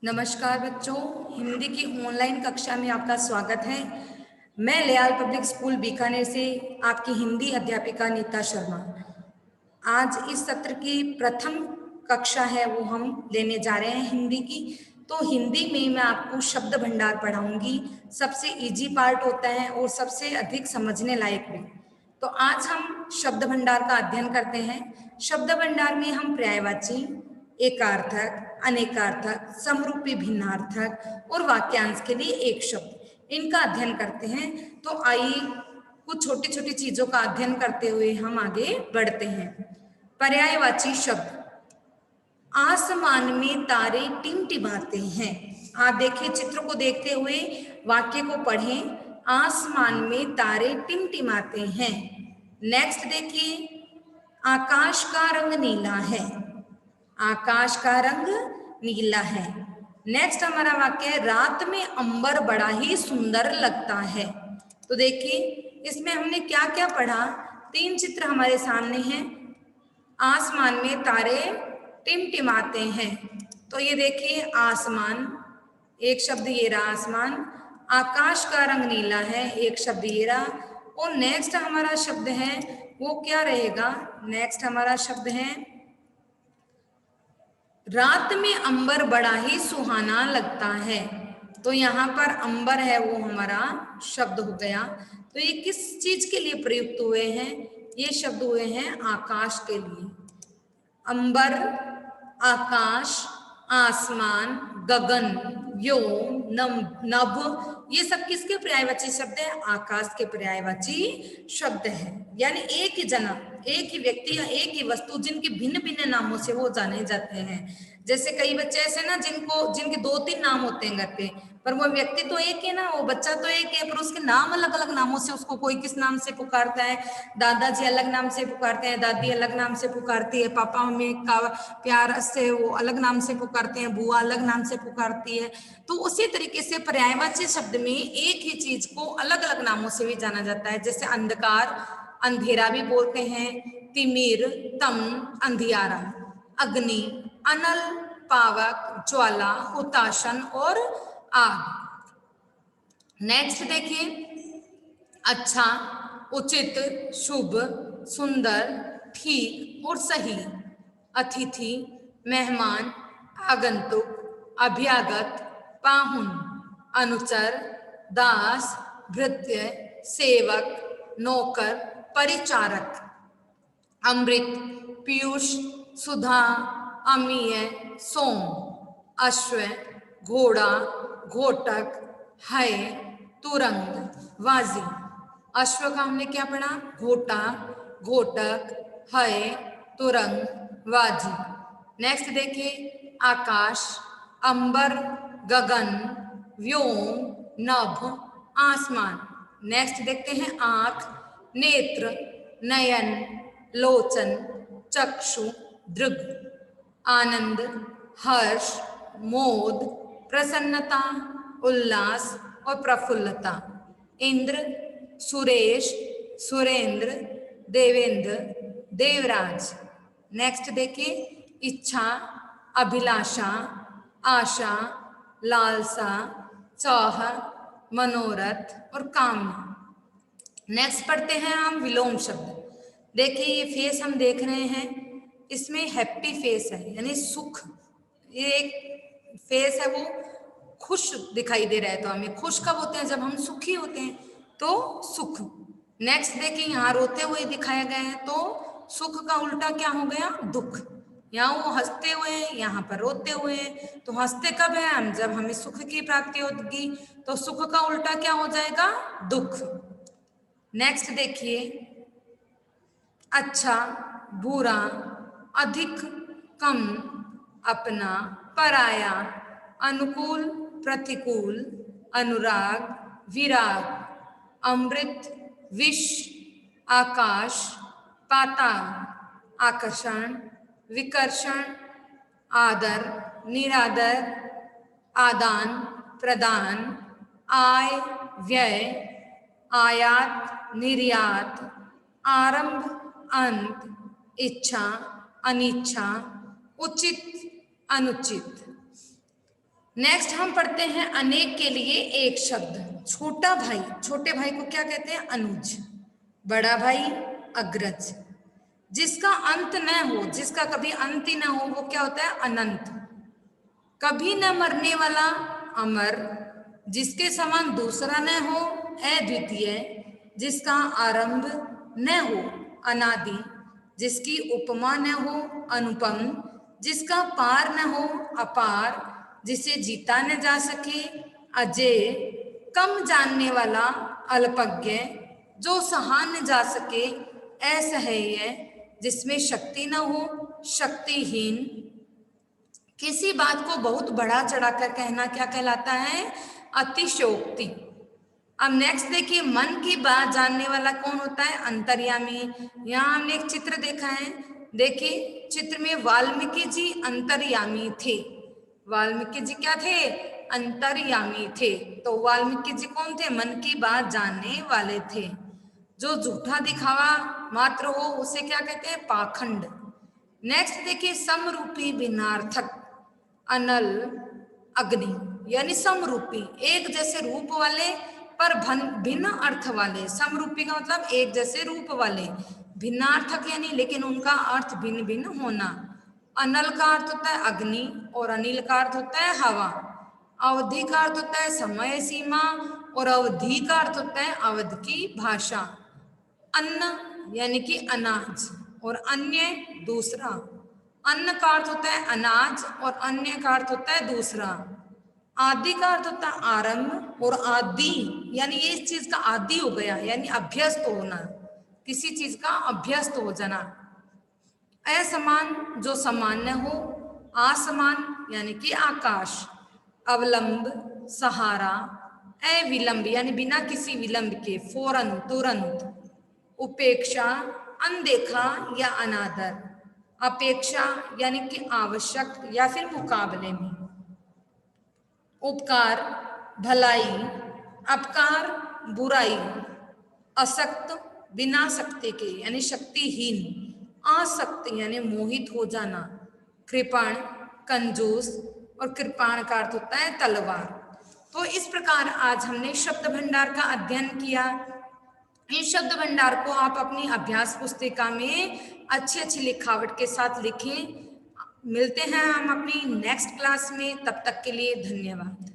नमस्कार बच्चों, हिंदी की ऑनलाइन कक्षा में आपका स्वागत है। मैं लियाल पब्लिक स्कूल बीकानेर से आपकी हिंदी अध्यापिका नीता शर्मा। आज इस सत्र की प्रथम कक्षा है वो हम लेने जा रहे हैं हिंदी की। तो हिंदी में मैं आपको शब्द भंडार पढ़ाऊंगी। सबसे इजी पार्ट होता है और सबसे अधिक समझने लायक भी। तो आज हम शब्द भंडार का अध्ययन करते हैं। शब्द भंडार में हम पर्यायवाची, एकार्थक, अनेकार्थक, समरूपी भिन्नार्थक और वाक्यांश के लिए एक शब्द इनका अध्ययन करते हैं। तो आइए कुछ छोटी छोटी चीजों का अध्ययन करते हुए हम आगे बढ़ते हैं। पर्यायवाची शब्द, आसमान में तारे टिमटिमाते हैं। आप देखिए, चित्र को देखते हुए वाक्य को पढ़ें। आसमान में तारे टिमटिमाते हैं। नेक्स्ट देखिए, आकाश का रंग नीला है। आकाश का रंग नीला है। नेक्स्ट हमारा वाक्य है, रात में अंबर बड़ा ही सुंदर लगता है। तो देखिए, इसमें हमने क्या क्या पढ़ा। तीन चित्र हमारे सामने हैं। आसमान में तारे टिमटिमाते हैं। तो ये देखिए आसमान, एक शब्द ये रहा आसमान। आकाश का रंग नीला है, एक शब्द ये रहा। और नेक्स्ट हमारा शब्द है वो क्या रहेगा? नेक्स्ट हमारा शब्द है, रात में अंबर बड़ा ही सुहाना लगता है। तो यहाँ पर अंबर है वो हमारा शब्द हो गया। तो ये किस चीज के लिए प्रयुक्त हुए हैं? ये शब्द हुए हैं आकाश के लिए। अंबर, आकाश, आसमान, गगन, व्योम, नभ, ये सब किसके पर्यायवाची शब्द है? आकाश के पर्यायवाची शब्द है। यानी एक ही जना, एक ही व्यक्ति या एक ही वस्तु जिनके भिन्न भिन्न नामों से वो जाने जाते हैं। जैसे कई बच्चे ऐसे ना जिनके दो तीन नाम होते हैं घर पे, पर वो व्यक्ति तो एक है ना, वो बच्चा तो एक है, पर उसके नाम अलग अलग नामों से उसको कोई किस नाम से पुकारता है। दादाजी अलग नाम से पुकारते हैं, दादी अलग नाम से पुकारती है, पापा मम्मी का प्यार से वो अलग नाम से पुकारते हैं, बुआ अलग नाम से पुकारती है। तो उसी तरीके से पर्यायवाची शब्द में एक ही चीज को अलग अलग नामों से भी जाना जाता है। जैसे अंधकार, अंधेरा भी बोलते हैं। तिमिर, तम, अंधियारा। अग्नि, अनल, पावक, ज्वाला, हुताशन और आग। नेक्स्ट देखिए, अच्छा, उचित, शुभ, सुंदर, ठीक और सही। अतिथि, मेहमान, आगंतुक, अभ्यागत, पाहुन, अनुचर, दास, भृत्य, सेवक, नौकर, परिचारक। अमृत, पीयूष, सुधा, अमीय, सोम। अश्व, घोड़ा, घोटक, है, तुरंग, वाजी। अश्व का हमने क्या पढ़ा? घोटा, घोटक, है, तुरंग, वाजी। नेक्स्ट देखिए, आकाश, अंबर, गगन, व्योम, नभ, आसमान। नेक्स्ट देखते हैं, आंख, नेत्र, नयन, लोचन, चक्षु, दृग। आनंद, हर्ष, मोद, प्रसन्नता, उल्लास और प्रफुल्लता। इंद्र, सुरेश, सुरेंद्र, देवेंद्र, देवराज। नेक्स्ट देखिए, इच्छा, अभिलाषा, आशा, लालसा, चाह, मनोरथ और कामना। नेक्स्ट पढ़ते हैं हम विलोम शब्द। देखिए, ये फेस हम देख रहे हैं, इसमें हैप्पी फेस है यानी सुख। ये एक फेस है वो खुश दिखाई दे रहा है। तो हमें खुश कब होते हैं? जब हम सुखी होते हैं, तो सुख। नेक्स्ट देखिए, यहाँ रोते हुए दिखाया गया है, तो सुख का उल्टा क्या हो गया? दुख। यहाँ वो हंसते हुए हैं, यहाँ पर रोते हुए हैं। तो हंसते कब है हम? जब हमें सुख की प्राप्ति होगी। तो सुख का उल्टा क्या हो जाएगा? दुख। नेक्स्ट देखिए, अच्छा, बुरा, अधिक, कम, अपना, पराया, अनुकूल, प्रतिकूल, अनुराग, विराग। अमृत, विष, आकाश, पाताल, आकर्षण, विकर्षण, आदर, निरादर, आदान प्रदान, आय, व्यय, आयात, निर्यात, आरंभ, अंत, इच्छा, अनिच्छा, उचित, अनुचित। नेक्स्ट हम पढ़ते हैं अनेक के लिए एक शब्द। छोटा भाई, छोटे भाई को क्या कहते हैं? अनुज। बड़ा भाई अग्रज। जिसका अंत न हो, जिसका कभी अंत ही ना हो, वो क्या होता है? अनंत। कभी न मरने वाला अमर। जिसके समान दूसरा न हो अद्वितीय। जिसका आरंभ न हो अनादि। जिसकी उपमा न हो अनुपम। जिसका पार न हो अपार। जिसे जीता न जा सके अजेय। कम जानने वाला अल्पज्ञ। जो सहा न जा सके असह्य। जिसमें शक्ति न हो शक्तिहीन। किसी बात को बहुत बढ़ा चढ़ाकर कहना क्या कहलाता है? अतिशयोक्ति। अब नेक्स्ट देखिए, मन की बात जानने वाला कौन होता है? अंतर्यामी। यहाँ हमने एक चित्र देखा है, देखिए चित्र में वाल्मीकि जी अंतर्यामी थे। वाल्मीकि जी क्या थे? अंतर्यामी थे। तो वाल्मीकि जी कौन थे? मन की बात जानने वाले थे। जो झूठा दिखावा मात्र हो उसे क्या कहते हैं? पाखंड। नेक्स्ट देखिए, समरूपी भिन्नार्थक अनल अग्नि, यानी समरूपी एक जैसे रूप वाले पर भिन्न अर्थ वाले। समरूपी का मतलब एक जैसे रूप वाले, भिन्नार्थक यानी लेकिन उनका अर्थ भिन्न भिन्न होना। अनल का अर्थ होता है अग्नि और अनिल का अर्थ होता है हवा। अवधि का अर्थ होता है समय सीमा और अवधि का अर्थ होता है अवध की भाषा। अन्न यानी कि अनाज और अन्य दूसरा। अन्न का अर्थ होता है अनाज और अन्य का अर्थ होता है दूसरा। आदि का अर्थ होता है आरंभ और आदि यानी ये इस चीज का आदि हो गया, यानी अभ्यस्त होना, किसी चीज का अभ्यस्त हो जाना। असमान जो समान न हो। असमान यानी कि आकाश। अवलंब सहारा। अविलंब यानी बिना किसी विलंब के, फौरन तुरंत। उपेक्षा अनदेखा या अनादर। अपेक्षा यानी कि आवश्यक या फिर मुकाबले में। उपकार भलाई। अपकार बुराई। असक्त बिना शक्ति के यानी शक्तिहीन। आसक्त यानी मोहित हो जाना। कृपण कंजूस और कृपाण का अर्थ होता है तलवार। तो इस प्रकार आज हमने शब्द भंडार का अध्ययन किया। इस शब्द भंडार को आप अपनी अभ्यास पुस्तिका में अच्छी अच्छी लिखावट के साथ लिखें। मिलते हैं हम अपनी नेक्स्ट क्लास में, तब तक के लिए धन्यवाद।